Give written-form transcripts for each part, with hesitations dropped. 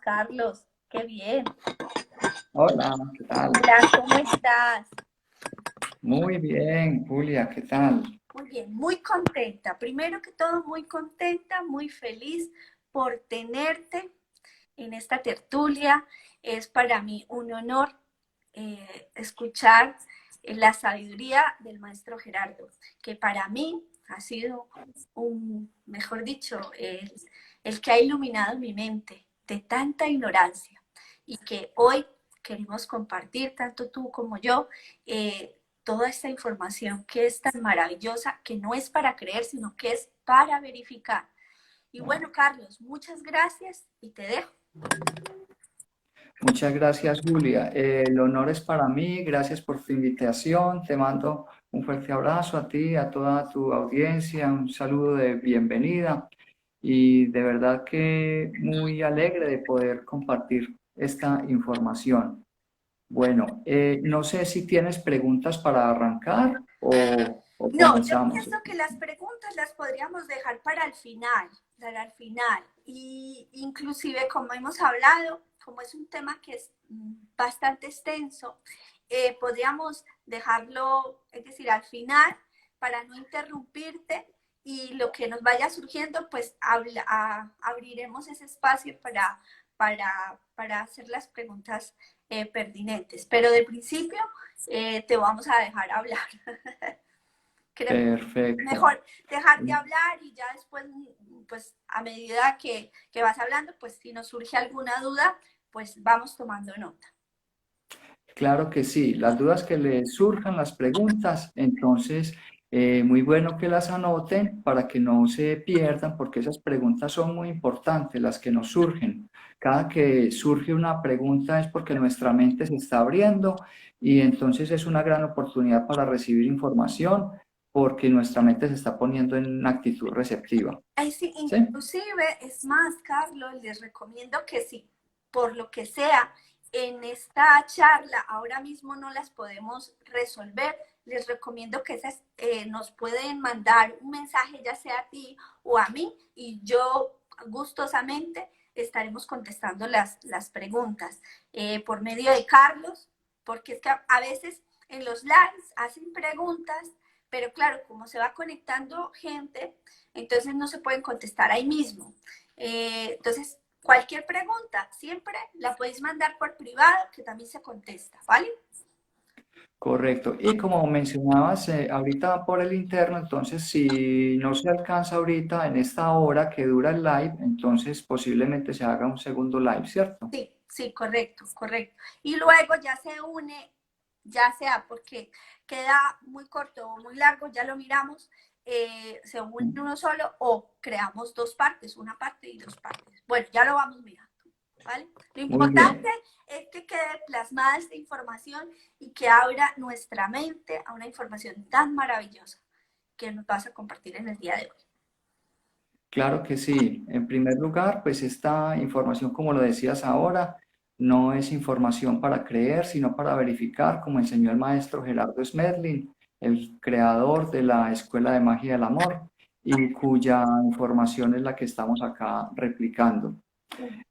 Carlos. Qué bien. Hola, ¿qué tal? Hola, ¿cómo estás? Muy bien, Julia, ¿qué tal? Muy bien, muy contenta. Primero que todo, muy contenta, muy feliz por tenerte en esta tertulia. Es para mí un honor escuchar la sabiduría del maestro Gerardo, que para mí ha sido mejor dicho, el que ha iluminado mi mente de tanta ignorancia y que hoy queremos compartir, tanto tú como yo, toda esta información que es tan maravillosa, que no es para creer, sino que es para verificar. Y bueno, Carlos, muchas gracias y te dejo. Muchas gracias, Julia. El honor es para mí, gracias por tu invitación. Te mando un fuerte abrazo a ti, a toda tu audiencia, un saludo de bienvenida y de verdad que muy alegre de poder compartir esta información. Bueno, no sé si tienes preguntas para arrancar o No, yo comenzamos. pienso que las preguntas las podríamos dejar para el final, para el final. Y inclusive, como hemos hablado, como es un tema que es bastante extenso, podríamos dejarlo, es decir, al final, para no interrumpirte y lo que nos vaya surgiendo, pues abriremos ese espacio para hacer las preguntas pertinentes. Pero de principio, te vamos a dejar hablar. Creo que Perfecto. mejor dejarte hablar y ya después, pues a medida que vas hablando, pues si nos surge alguna duda, pues vamos tomando nota. Claro que sí, las dudas que les surjan, las preguntas, entonces muy bueno que las anoten para que no se pierdan, porque esas preguntas son muy importantes, las que nos surgen. Cada que surge una pregunta es porque nuestra mente se está abriendo y entonces es una gran oportunidad para recibir información porque nuestra mente se está poniendo en una actitud receptiva. Ay, sí, ¿Sí? inclusive, es más, Carlos, les recomiendo que si por lo que sea en esta charla ahora mismo no las podemos resolver, les recomiendo que esas, nos pueden mandar un mensaje ya sea a ti o a mí y yo gustosamente estaremos contestando las preguntas por medio de Carlos, porque es que a veces en los lives hacen preguntas, pero claro, como se va conectando gente, entonces no se pueden contestar ahí mismo. Entonces, cualquier pregunta siempre la podéis mandar por privado, que también se contesta, ¿vale? Correcto. Y como mencionabas ahorita por el interno, entonces si no se alcanza ahorita en esta hora que dura el live, entonces posiblemente se haga un segundo live, ¿cierto? Sí, sí, correcto, correcto. Y luego ya se une, ya sea porque queda muy corto o muy largo, ya lo miramos, se une uno solo o creamos dos partes, una parte y dos partes. Bueno, ya lo vamos mirando, ¿vale? Lo Muy importante bien. es que quede plasmada esta información y que abra nuestra mente a una información tan maravillosa que nos vas a compartir en el día de hoy. Claro que sí. En primer lugar, pues esta información, como lo decías ahora, no es información para creer, sino para verificar, como enseñó el maestro Gerardo Smedlin, el creador de la Escuela de Magia del Amor, y cuya información es la que estamos acá replicando.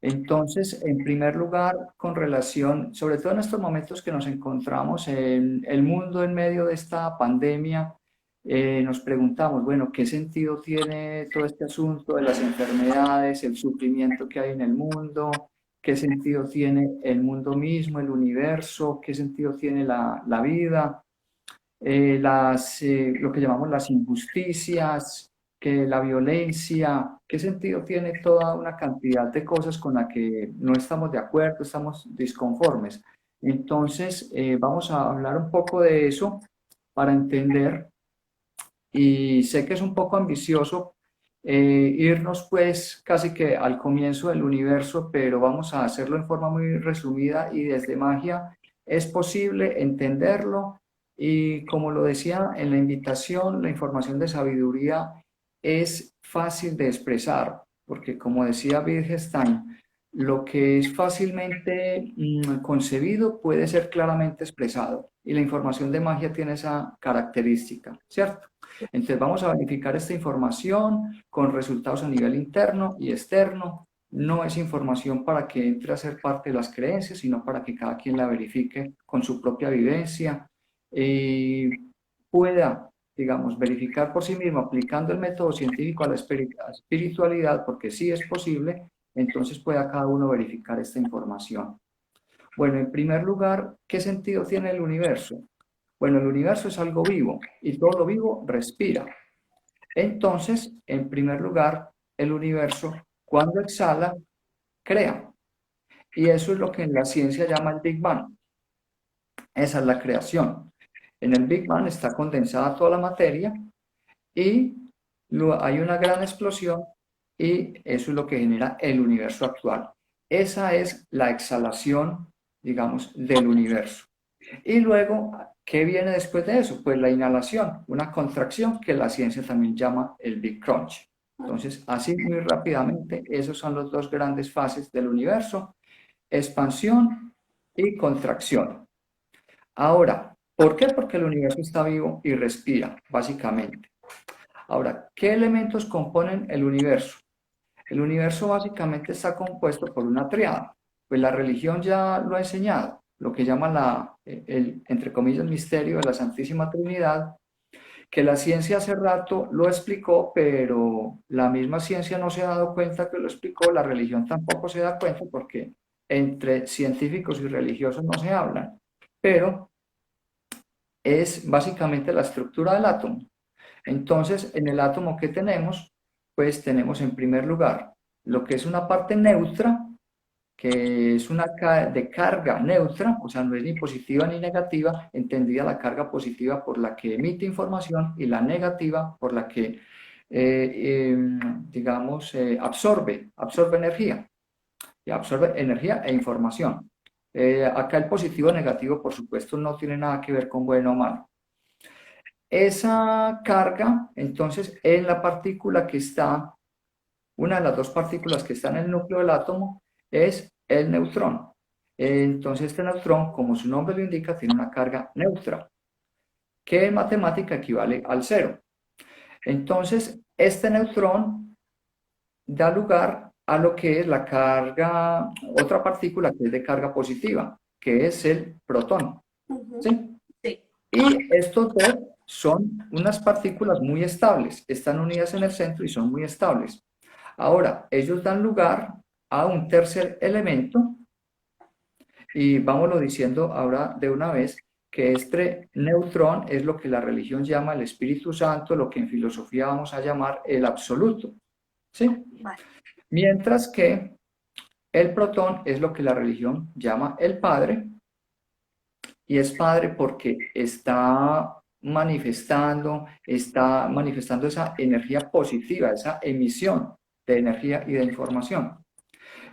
Entonces, en primer lugar, con relación, sobre todo en estos momentos que nos encontramos en el mundo en medio de esta pandemia, nos preguntamos, bueno, ¿qué sentido tiene todo este asunto de las enfermedades, el sufrimiento que hay en el mundo? ¿Qué sentido tiene el mundo mismo, el universo? ¿Qué sentido tiene la vida? Lo que llamamos las injusticias, que la violencia, ¿qué sentido tiene toda una cantidad de cosas con las que no estamos de acuerdo, estamos disconformes? Entonces, vamos a hablar un poco de eso para entender, y sé que es un poco ambicioso irnos pues casi que al comienzo del universo, pero vamos a hacerlo en forma muy resumida y desde magia es posible entenderlo y como lo decía en la invitación, la información de sabiduría es fácil de expresar, porque como decía Wittgenstein, lo que es fácilmente concebido puede ser claramente expresado y la información de magia tiene esa característica, ¿cierto? Entonces vamos a verificar esta información con resultados a nivel interno y externo. no es información para que entre a ser parte de las creencias, sino para que cada quien la verifique con su propia vivencia y pueda, digamos, verificar por sí mismo aplicando el método científico a la espiritualidad, porque sí es posible, entonces pueda cada uno verificar esta información. Bueno, en primer lugar, ¿qué sentido tiene el universo? Bueno, el universo es algo vivo y todo lo vivo respira. Entonces, en primer lugar, el universo, cuando exhala, crea. Y eso es lo que en la ciencia llama el Big Bang. Esa es la creación. En el Big Bang está condensada toda la materia y hay una gran explosión y eso es lo que genera el universo actual. Esa es la exhalación, digamos, del universo. Y luego, ¿qué viene después de eso? Pues la inhalación, una contracción que la ciencia también llama el Big Crunch. Entonces, así muy rápidamente, esos son los dos grandes fases del universo, expansión y contracción. Ahora, ¿por qué? Porque el universo está vivo y respira, básicamente. Ahora, ¿qué elementos componen el universo? El universo básicamente está compuesto por una triada. Pues la religión ya lo ha enseñado, lo que llama entre comillas, misterio de la Santísima Trinidad, que la ciencia hace rato lo explicó, pero la misma ciencia no se ha dado cuenta que lo explicó, la religión tampoco se da cuenta porque entre científicos y religiosos no se hablan, pero es básicamente la estructura del átomo. Entonces, en el átomo que tenemos, pues tenemos en primer lugar lo que es una parte neutra, que es una de carga neutra, o sea, no es ni positiva ni negativa, entendida la carga positiva por la que emite información y la negativa por la que, digamos, absorbe energía, y absorbe energía e información. Acá el positivo o negativo, por supuesto, no tiene nada que ver con bueno o malo. Esa carga, entonces, en la partícula que está, una de las dos partículas que está en el núcleo del átomo, es el neutrón. Entonces, este neutrón, como su nombre lo indica, tiene una carga neutra, que en matemática equivale al cero. Entonces, este neutrón da lugar a lo que es la carga, otra partícula que es de carga positiva, que es el protón. ¿Sí? Sí. Y estos dos son unas partículas muy estables, están unidas en el centro y son muy estables. Ahora, ellos dan lugar a un tercer elemento, y vámonos diciendo ahora de una vez que este neutrón es lo que la religión llama el Espíritu Santo, lo que en filosofía vamos a llamar el absoluto. ¿Sí? Vale. Mientras que el protón es lo que la religión llama el Padre, y es Padre porque está manifestando esa energía positiva, esa emisión de energía y de información.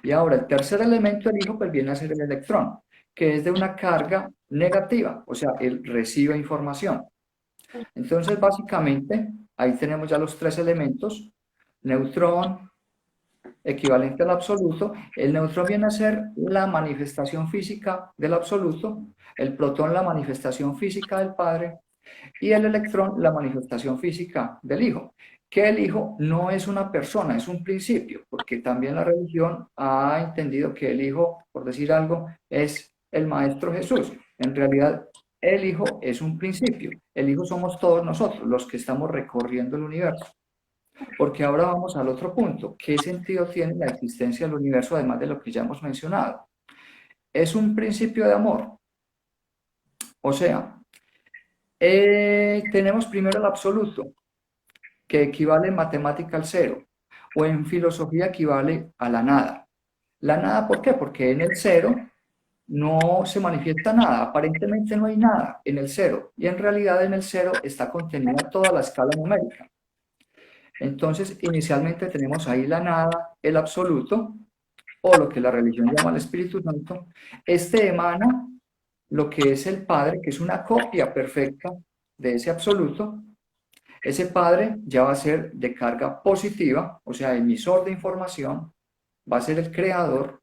Y ahora el tercer elemento del Hijo pues viene a ser el electrón, que es de una carga negativa, o sea, él recibe información. Entonces, básicamente, ahí tenemos ya los tres elementos, neutrón, equivalente al absoluto. El neutrón viene a ser la manifestación física del absoluto, el protón la manifestación física del Padre y el electrón la manifestación física del Hijo. Que el Hijo no es una persona, es un principio, porque también la religión ha entendido que el Hijo, por decir algo, es el Maestro Jesús. En realidad, el Hijo es un principio. El Hijo somos todos nosotros, los que estamos recorriendo el universo. Porque ahora vamos al otro punto. ¿Qué sentido tiene la existencia del universo, además de lo que ya hemos mencionado? Es un principio de amor. O sea, tenemos primero el absoluto, que equivale en matemática al cero, o en filosofía equivale a la nada. La nada, ¿por qué? Porque en el cero no se manifiesta nada, aparentemente no hay nada en el cero, y en realidad en el cero está contenida toda la escala numérica. Entonces, inicialmente tenemos ahí la nada, el absoluto, o lo que la religión llama el Espíritu Santo. Este emana lo que es el Padre, que es una copia perfecta de ese absoluto. Ese Padre ya va a ser de carga positiva, o sea, emisor de información, va a ser el creador.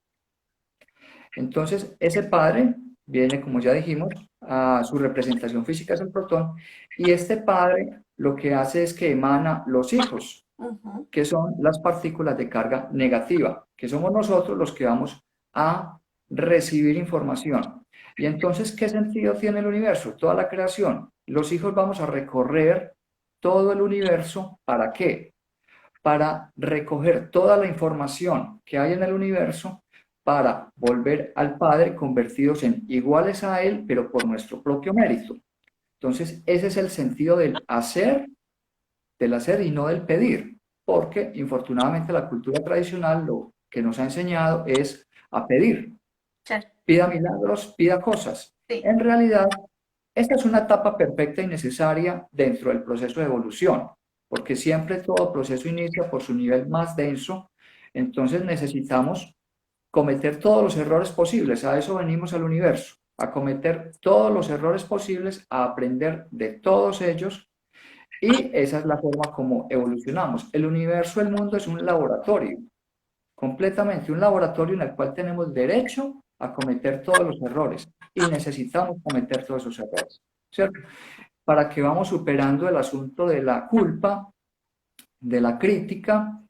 Entonces, ese Padre viene, como ya dijimos, a su representación física es el protón, y este Padre lo que hace es que emana los hijos. Ujú. que son las partículas de carga negativa, que somos nosotros los que vamos a recibir información. Y entonces, ¿qué sentido tiene el universo? Toda la creación. Los hijos vamos a recorrer todo el universo. ¿Para qué? Para recoger toda la información que hay en el universo para volver al Padre convertidos en iguales a Él, pero por nuestro propio mérito. Entonces, ese es el sentido del hacer y no del pedir, porque infortunadamente la cultura tradicional lo que nos ha enseñado es a pedir. Claro, Pida milagros, pida cosas. sí, En realidad, esta es una etapa perfecta y necesaria dentro del proceso de evolución, porque siempre todo proceso inicia por su nivel más denso, entonces necesitamos cometer todos los errores posibles, a eso venimos al universo, a cometer todos los errores posibles, a aprender de todos ellos, y esa es la forma como evolucionamos. El universo, el mundo es un laboratorio, completamente un laboratorio en el cual tenemos derecho a cometer todos los errores y necesitamos cometer todos esos errores, ¿cierto? Para que vamos superando el asunto de la culpa, de la crítica,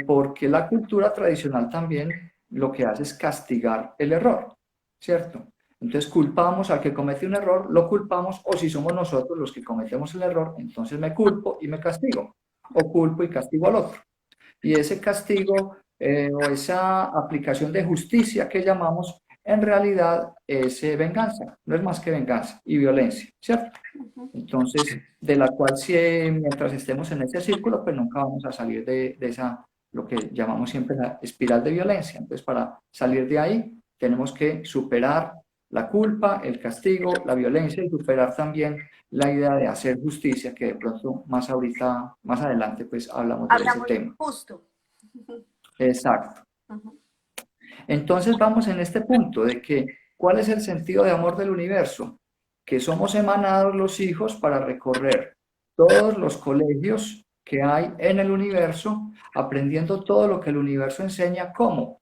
porque la cultura tradicional también lo que hace es castigar el error, ¿cierto? Entonces culpamos al que comete un error, lo culpamos, o si somos nosotros los que cometemos el error, entonces me culpo y me castigo, o culpo y castigo al otro. Y ese castigo o esa aplicación de justicia que llamamos, en realidad es venganza, no es más que venganza y violencia, ¿cierto? ujú. Entonces, de la cual si mientras estemos en ese círculo, pues nunca vamos a salir de esa, lo que llamamos siempre la espiral de violencia. Entonces, para salir de ahí, tenemos que superar la culpa, el castigo, la violencia y superar también la idea de hacer justicia, que de pronto más ahorita, más adelante, pues hablamos de ese Hablamos tema. justo. Exacto. Ujú. Entonces vamos en este punto de que, ¿cuál es el sentido de amor del universo? Que somos emanados los hijos para recorrer todos los colegios que hay en el universo, aprendiendo todo lo que el universo enseña, ¿cómo?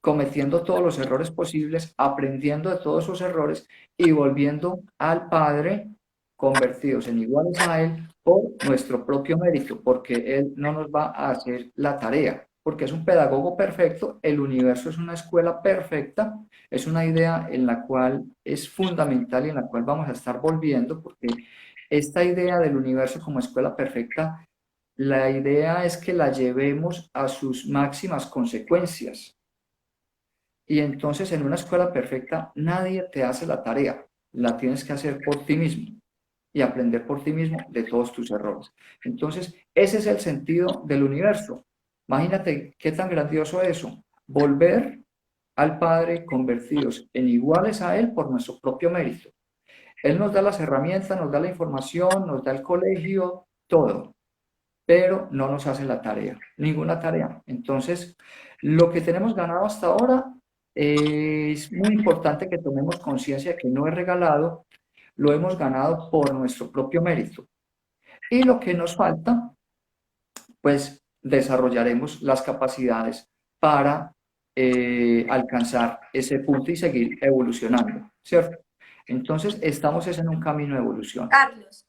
Cometiendo todos los errores posibles, aprendiendo de todos esos errores y volviendo al Padre convertidos en iguales a Él por nuestro propio mérito, porque Él no nos va a hacer la tarea, porque es un pedagogo perfecto, el universo es una escuela perfecta, es una idea en la cual es fundamental y en la cual vamos a estar volviendo, porque esta idea del universo como escuela perfecta, la idea es que la llevemos a sus máximas consecuencias. Y entonces en una escuela perfecta nadie te hace la tarea, la tienes que hacer por ti mismo y aprender por ti mismo de todos tus errores. Entonces, ese es el sentido del universo. Imagínate qué tan grandioso es eso. Volver al Padre convertidos en iguales a Él por nuestro propio mérito. Él nos da las herramientas, nos da la información, nos da el colegio, todo, pero no nos hace la tarea, ninguna tarea. Entonces, lo que tenemos ganado hasta ahora es muy importante que tomemos conciencia de que no es regalado, lo hemos ganado por nuestro propio mérito. Y lo que nos falta, pues desarrollaremos las capacidades para alcanzar ese punto y seguir evolucionando, ¿cierto? Entonces, estamos en un camino de evolución. Carlos,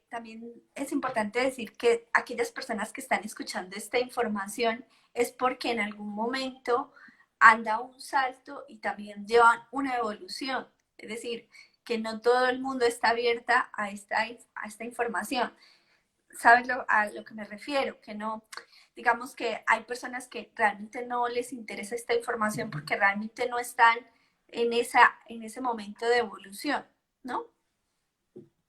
también es importante decir que aquellas personas que están escuchando esta información es porque en algún momento han dado un salto y también llevan una evolución. Es decir, que no todo el mundo está abierta a esta información. ¿Sabes a lo que me refiero? Que no, digamos que hay personas que realmente no les interesa esta información porque realmente no están en ese momento de evolución, ¿no?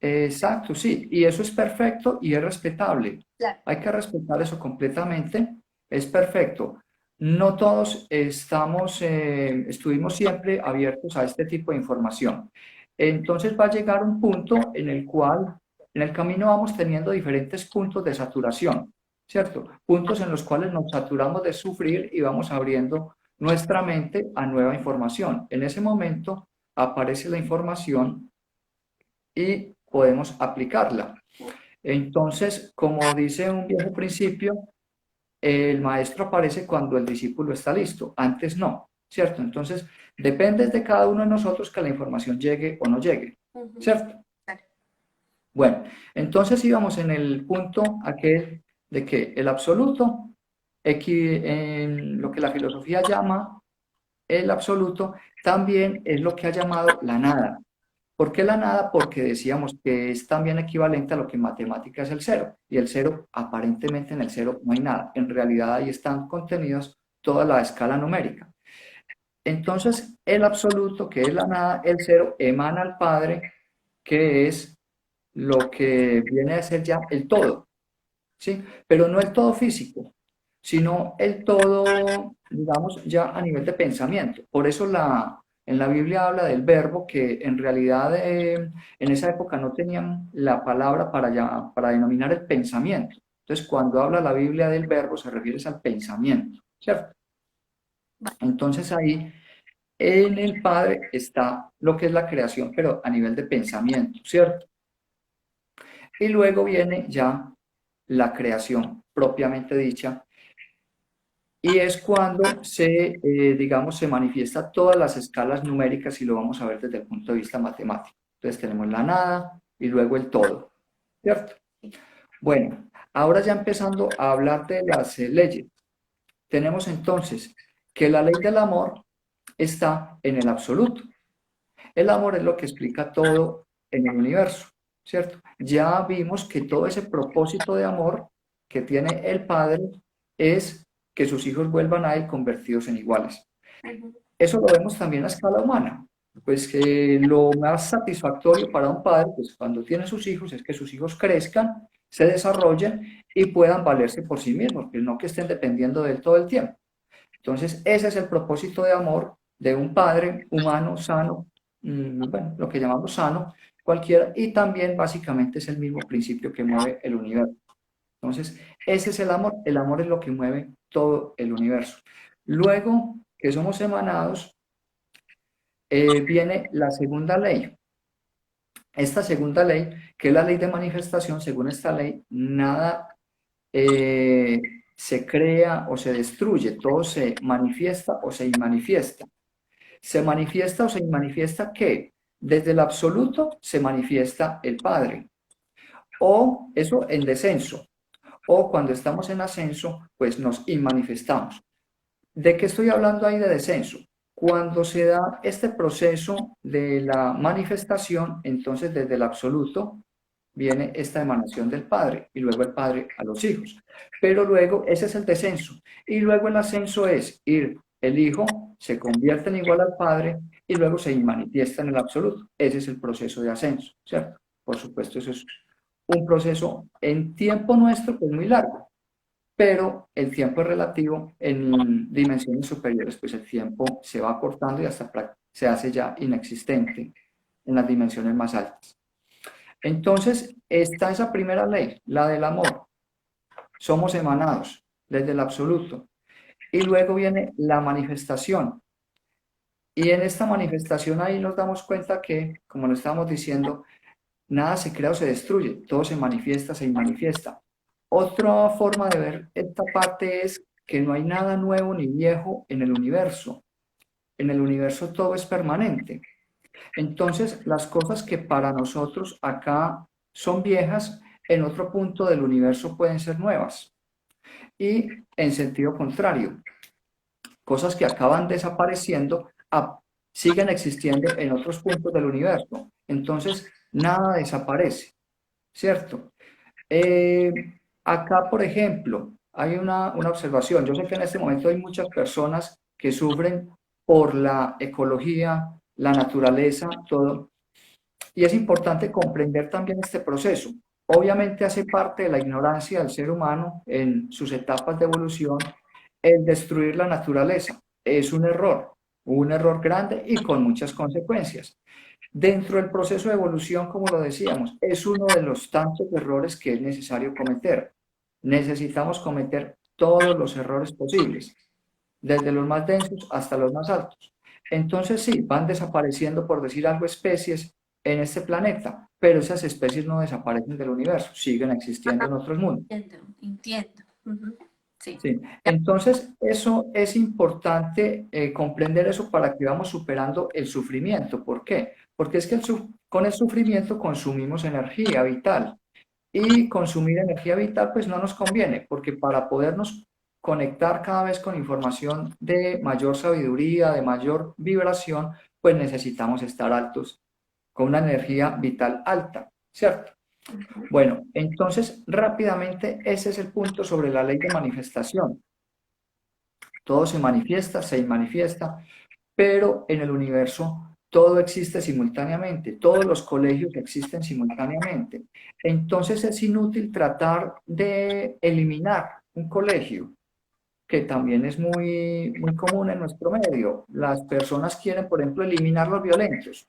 Exacto, sí, y eso es perfecto y es respetable. Claro. Hay que respetar eso completamente, es perfecto. No todos estuvimos siempre abiertos a este tipo de información. Entonces va a llegar un punto en el cual en el camino vamos teniendo diferentes puntos de saturación, ¿cierto? Puntos en los cuales nos saturamos de sufrir y vamos abriendo nuestra mente a nueva información. En ese momento aparece la información y podemos aplicarla. Entonces, como dice un viejo principio, el maestro aparece cuando el discípulo está listo, antes no, ¿cierto? Entonces, depende de cada uno de nosotros que la información llegue o no llegue, ¿cierto? Claro. Bueno, entonces íbamos en el punto aquel de que el absoluto, en lo que la filosofía llama el absoluto, también es lo que ha llamado la nada. ¿Por qué la nada? Porque decíamos que es también equivalente a lo que en matemática es el cero. Y el cero, aparentemente en el cero no hay nada. En realidad ahí están contenidos toda la escala numérica. Entonces, el absoluto, que es la nada, el cero, emana al Padre, que es lo que viene a ser ya el todo, ¿sí? Pero no el todo físico, sino el todo, digamos, ya a nivel de pensamiento. Por eso en la Biblia habla del verbo que en realidad en esa época no tenían la palabra para denominar el pensamiento. Entonces, cuando habla la Biblia del verbo, se refiere al pensamiento, ¿cierto? Entonces ahí en el Padre está lo que es la creación, pero a nivel de pensamiento, ¿cierto? Y luego viene ya la creación propiamente dicha, y es cuando digamos, se manifiesta todas las escalas numéricas y lo vamos a ver desde el punto de vista matemático. Entonces tenemos la nada y luego el todo, ¿cierto? Bueno, ahora ya empezando a hablar de las leyes, tenemos entonces que la ley del amor está en el absoluto. El amor es lo que explica todo en el universo, ¿cierto? Ya vimos que todo ese propósito de amor que tiene el Padre es que sus hijos vuelvan a él convertidos en iguales. Eso lo vemos también a escala humana. Pues que lo más satisfactorio para un padre, pues cuando tiene sus hijos, es que sus hijos crezcan, se desarrollen y puedan valerse por sí mismos, que no que estén dependiendo de él todo el tiempo. Entonces, ese es el propósito de amor de un padre humano sano, bueno, lo que llamamos sano, cualquiera, y también básicamente es el mismo principio que mueve el universo. Entonces, ese es el amor es lo que mueve todo el universo. Luego que somos emanados, viene la segunda ley. Esta segunda ley, que es la ley de manifestación, según esta ley, nada se crea o se destruye, todo se manifiesta o se inmanifiesta. Se manifiesta o se inmanifiesta que desde el absoluto se manifiesta el Padre, o eso en descenso, o cuando estamos en ascenso, pues nos inmanifestamos. ¿De qué estoy hablando ahí de descenso? Cuando se da este proceso de la manifestación, entonces desde el absoluto viene esta emanación del Padre y luego el Padre a los hijos. Pero luego ese es el descenso y luego el ascenso es ir, el Hijo se convierte en igual al Padre y luego se manifiesta en el absoluto. Ese es el proceso de ascenso, ¿cierto? Por supuesto, eso es un proceso en tiempo nuestro que es muy largo, pero el tiempo es relativo en dimensiones superiores, pues el tiempo se va acortando y hasta se hace ya inexistente en las dimensiones más altas. Entonces, está esa primera ley, la del amor. Somos emanados desde el absoluto. Y luego viene la manifestación. Y en esta manifestación ahí nos damos cuenta que, como lo estábamos diciendo, nada se crea o se destruye, todo se manifiesta, se manifiesta. Otra forma de ver esta parte es que no hay nada nuevo ni viejo en el universo. En el universo todo es permanente. Entonces, las cosas que para nosotros acá son viejas, en otro punto del universo pueden ser nuevas. Y en sentido contrario, cosas que acaban desapareciendo siguen existiendo en otros puntos del universo. Entonces, nada desaparece, ¿cierto? Acá, por ejemplo, hay una observación. Yo sé que en este momento hay muchas personas que sufren por la ecología, la naturaleza, todo. Y es importante comprender también este proceso. Obviamente hace parte de la ignorancia del ser humano en sus etapas de evolución el destruir la naturaleza. Es un error grande y con muchas consecuencias. Dentro del proceso de evolución, como lo decíamos, es uno de los tantos errores que es necesario cometer. Necesitamos cometer todos los errores posibles, desde los más densos hasta los más altos. Entonces sí, van desapareciendo, por decir algo, especies en este planeta, pero esas especies no desaparecen del universo, siguen existiendo en otros mundos. Entiendo. Sí. Sí. Entonces, eso es importante comprender eso para que vamos superando el sufrimiento. ¿Por qué? Porque es que con el sufrimiento consumimos energía vital y consumir energía vital pues no nos conviene, porque para podernos conectar cada vez con información de mayor sabiduría, de mayor vibración, pues necesitamos estar altos, con una energía vital alta, ¿cierto? Bueno, entonces rápidamente ese es el punto sobre la ley de manifestación. Todo se manifiesta, se inmanifiesta, pero en el universo todo existe simultáneamente, todos los colegios existen simultáneamente. Entonces es inútil tratar de eliminar un colegio, que también es muy común en nuestro medio. Las personas quieren, por ejemplo, eliminar los violentos.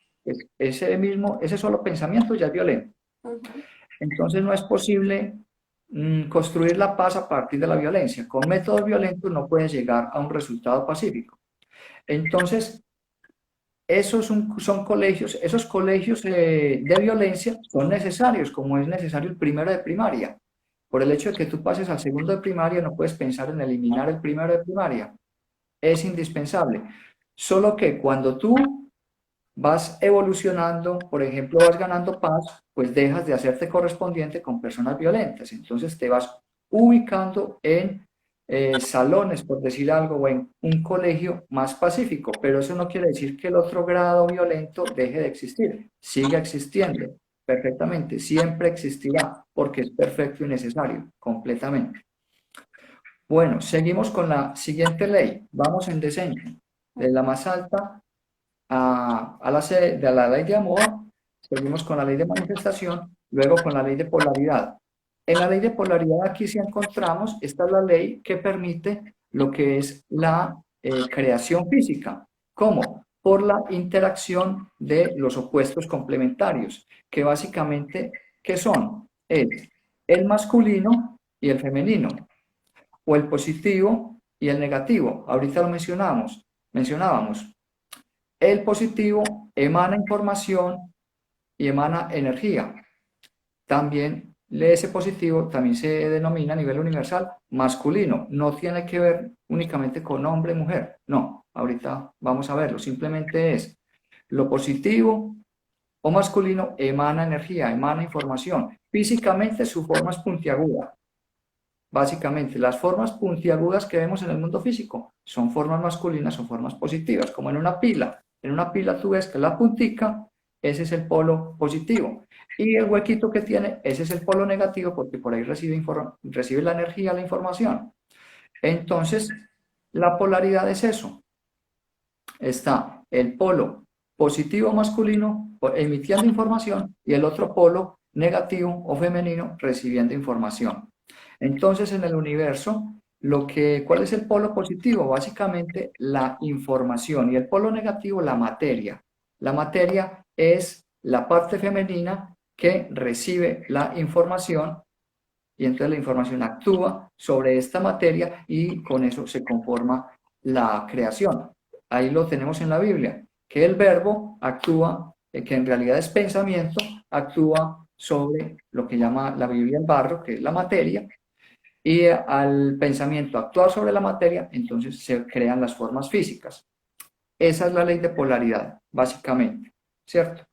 Ese solo pensamiento ya es violento. Entonces no es posible construir la paz a partir de la violencia. Con métodos violentos no puedes llegar a un resultado pacífico. Entonces, esos colegios de violencia son necesarios, como es necesario el primero de primaria. Por el hecho de que tú pases al segundo de primaria, no puedes pensar en eliminar el primero de primaria. Es indispensable. Solo que cuando tú vas evolucionando, por ejemplo, vas ganando paz, pues dejas de hacerte correspondiente con personas violentas. Entonces te vas ubicando en salones, por decir algo, o en un colegio más pacífico, pero eso no quiere decir que el otro grado violento deje de existir, sigue existiendo perfectamente, siempre existirá, porque es perfecto y necesario, completamente. Bueno, seguimos con la siguiente ley, vamos en descenso, de la más alta de la ley de amor, seguimos con la ley de manifestación, luego con la ley de polaridad. En la ley de polaridad aquí sí encontramos, esta es la ley que permite lo que es la creación física. ¿Cómo? Por la interacción de los opuestos complementarios, que básicamente, ¿qué son? Es el masculino y el femenino, o el positivo y el negativo. Ahorita lo mencionábamos. El positivo emana información y emana energía. También ese positivo también se denomina a nivel universal masculino. No tiene que ver únicamente con hombre y mujer. No, ahorita vamos a verlo. Simplemente es lo positivo o masculino emana energía, emana información. Físicamente su forma es puntiaguda. Básicamente, las formas puntiagudas que vemos en el mundo físico son formas masculinas o formas positivas, como en una pila. En una pila tú ves que la puntica, ese es el polo positivo. Y el huequito que tiene, ese es el polo negativo, porque por ahí recibe la energía, la información. Entonces, la polaridad es eso. Está el polo positivo masculino emitiendo información y el otro polo negativo o femenino recibiendo información. Entonces, en el universo, ¿cuál es el polo positivo? Básicamente la información, y el polo negativo, la materia. La materia es la parte femenina que recibe la información y entonces la información actúa sobre esta materia y con eso se conforma la creación. Ahí lo tenemos en la Biblia, que el verbo actúa, que en realidad es pensamiento, actúa sobre lo que llama la Biblia el barro, que es la materia, y al pensamiento actuar sobre la materia, entonces se crean las formas físicas. Esa es la ley de polaridad, básicamente, ¿cierto?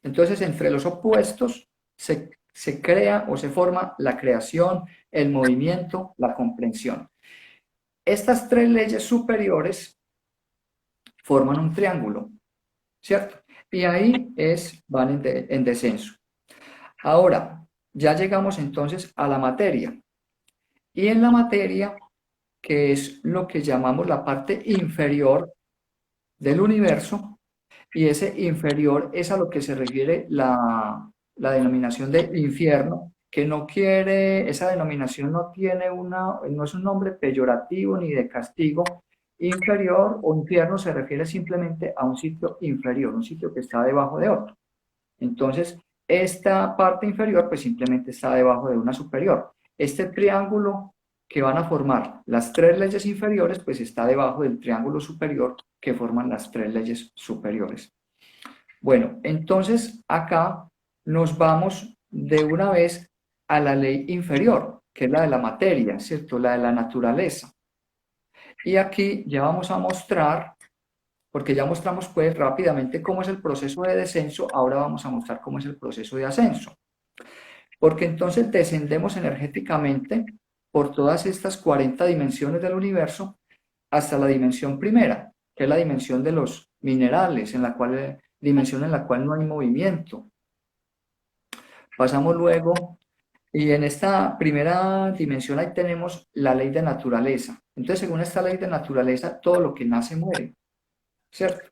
Entonces, entre los opuestos se crea o se forma la creación, el movimiento, la comprensión. Estas tres leyes superiores forman un triángulo, ¿cierto? Y ahí van en descenso. Ahora, ya llegamos entonces a la materia. Y en la materia, que es lo que llamamos la parte inferior del universo, y ese inferior es a lo que se refiere la denominación de infierno, que no quiere, esa denominación no tiene no es un nombre peyorativo ni de castigo. Inferior o infierno se refiere simplemente a un sitio inferior, un sitio que está debajo de otro. Entonces, esta parte inferior pues simplemente está debajo de una superior. Este triángulo que van a formar las tres leyes inferiores pues está debajo del triángulo superior que forman las tres leyes superiores. Bueno, entonces acá nos vamos de una vez a la ley inferior, que es la de la materia, ¿cierto? La de la naturaleza. Y aquí ya vamos a mostrar, porque ya mostramos pues rápidamente cómo es el proceso de descenso, ahora vamos a mostrar cómo es el proceso de ascenso. porque entonces descendemos energéticamente por todas estas 40 dimensiones del universo hasta la dimensión primera, que es la dimensión de los minerales, dimensión en la cual no hay movimiento. Pasamos luego, y en esta primera dimensión ahí tenemos la ley de naturaleza. Entonces, según esta ley de naturaleza, todo lo que nace muere, ¿cierto?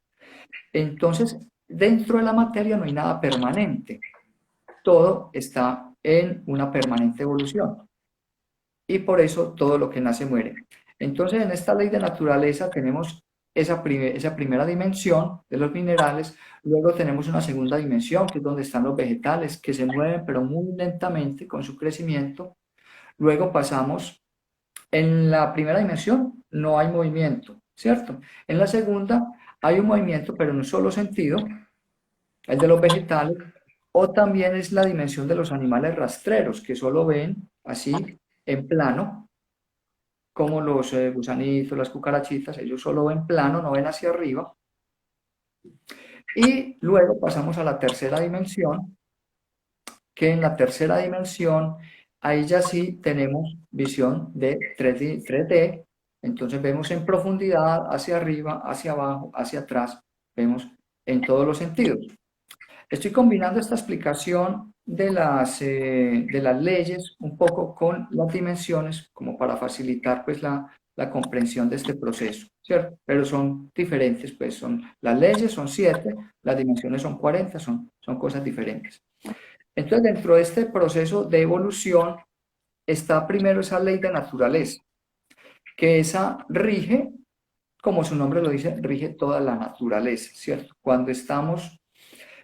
Entonces, dentro de la materia no hay nada permanente. Todo está en una permanente evolución. Y por eso todo lo que nace muere. Entonces, en esta ley de naturaleza tenemos esa primera dimensión de los minerales, luego tenemos una segunda dimensión, que es donde están los vegetales, que se mueven, pero muy lentamente con su crecimiento. Luego pasamos, en la primera dimensión no hay movimiento, ¿cierto? En la segunda hay un movimiento, pero en un solo sentido, el de los vegetales, o también es la dimensión de los animales rastreros, que solo ven así en plano, como los gusanitos, las cucarachitas, ellos solo ven plano, no ven hacia arriba. Y luego pasamos a la tercera dimensión, que en la tercera dimensión, ahí ya sí tenemos visión de 3D, entonces vemos en profundidad, hacia arriba, hacia abajo, hacia atrás, vemos en todos los sentidos. Estoy combinando esta explicación de las leyes un poco con las dimensiones como para facilitar pues la comprensión de este proceso, ¿cierto? Pero son diferentes, pues las leyes son 7, las dimensiones son 40, son cosas diferentes. Entonces, dentro de este proceso de evolución está primero esa ley de naturaleza, que esa rige, como su nombre lo dice, rige toda la naturaleza, ¿cierto? Cuando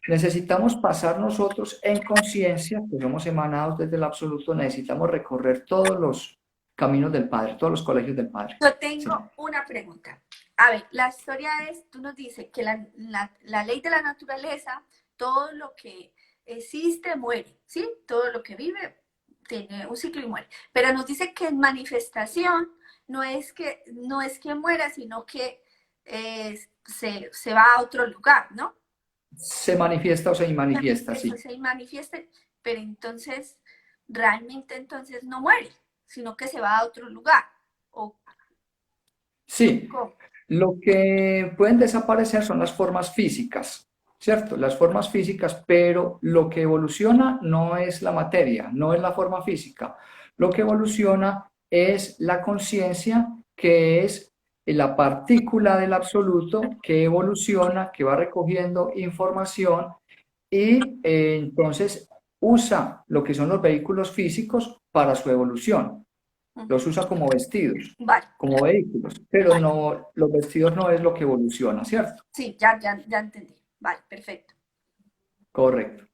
necesitamos pasar nosotros en conciencia, que somos emanados desde el absoluto, necesitamos recorrer todos los caminos del Padre, todos los colegios del Padre. Yo tengo una pregunta. A ver, la historia es, tú nos dices que la ley de la naturaleza, todo lo que existe muere, ¿sí? Todo lo que vive tiene un ciclo y muere. Pero nos dice que en manifestación no es que muera, sino que se va a otro lugar, ¿no? Se manifiesta o se manifiesta, sí. Se manifiesta, pero entonces, realmente entonces no muere, sino que se va a otro lugar. ¿O sí, cómo? Lo que pueden desaparecer son las formas físicas, ¿cierto? Las formas físicas, pero lo que evoluciona no es la materia, no es la forma física. Lo que evoluciona es la conciencia, que es la partícula del absoluto que evoluciona, que va recogiendo información y entonces usa lo que son los vehículos físicos para su evolución. Los usa como vestidos, Vale. como vehículos, pero no, los vestidos no es lo que evoluciona, ¿cierto? Sí, ya entendí. Vale, perfecto. Correcto.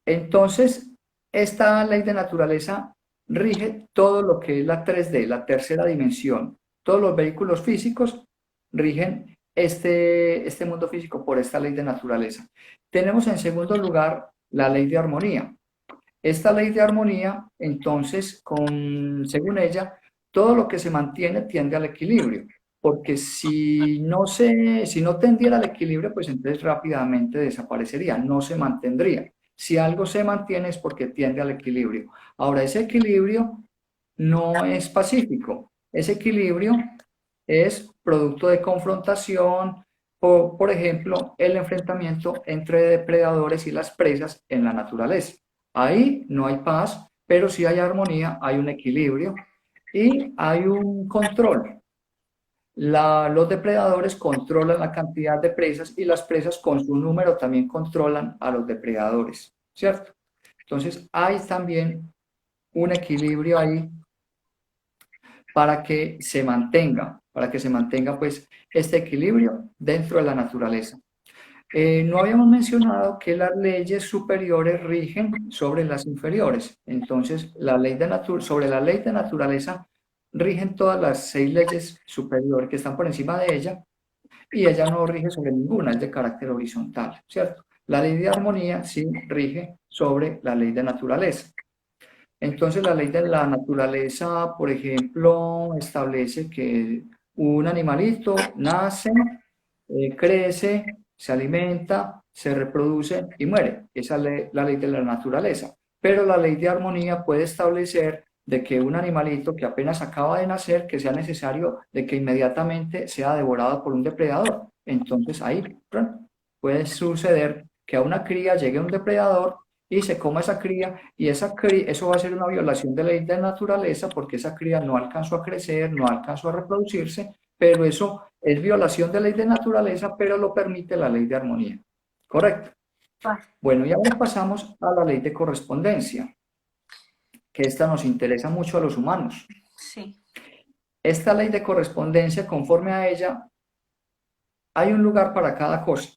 Entonces, esta ley de naturaleza rige todo lo que es la 3D, la tercera dimensión. Todos los vehículos físicos rigen este mundo físico por esta ley de naturaleza. Tenemos en segundo lugar la ley de armonía. Esta ley de armonía, entonces, según ella, todo lo que se mantiene tiende al equilibrio, porque si no tendiera al equilibrio, pues entonces rápidamente desaparecería, no se mantendría. Si algo se mantiene es porque tiende al equilibrio. Ahora, ese equilibrio no es pacífico, ese equilibrio es producto de confrontación, por ejemplo, el enfrentamiento entre depredadores y las presas en la naturaleza. Ahí no hay paz, pero sí hay armonía, hay un equilibrio y hay un control. Los depredadores controlan la cantidad de presas y las presas con su número también controlan a los depredadores, ¿cierto? Entonces hay también un equilibrio ahí para que se mantenga pues este equilibrio dentro de la naturaleza. No habíamos mencionado que las leyes superiores rigen sobre las inferiores. Entonces, sobre la ley de naturaleza rigen todas las 6 leyes superiores que están por encima de ella y ella no rige sobre ninguna, es de carácter horizontal, ¿cierto? La ley de armonía sí rige sobre la ley de naturaleza. Entonces, la ley de la naturaleza, por ejemplo, establece que un animalito nace, crece, se alimenta, se reproduce y muere. Esa es la ley de la naturaleza. pero la ley de armonía puede establecer de que un animalito que apenas acaba de nacer, que sea necesario de que inmediatamente sea devorado por un depredador. Entonces ahí puede suceder que a una cría llegue un depredador y se coma esa cría, y eso va a ser una violación de la ley de naturaleza, porque esa cría no alcanzó a crecer, no alcanzó a reproducirse, pero eso es violación de la ley de naturaleza, pero lo permite la ley de armonía. ¿Correcto? Bueno, y ahora pasamos a la ley de correspondencia, que esta nos interesa mucho a los humanos. Sí. Esta ley de correspondencia, conforme a ella, hay un lugar para cada cosa,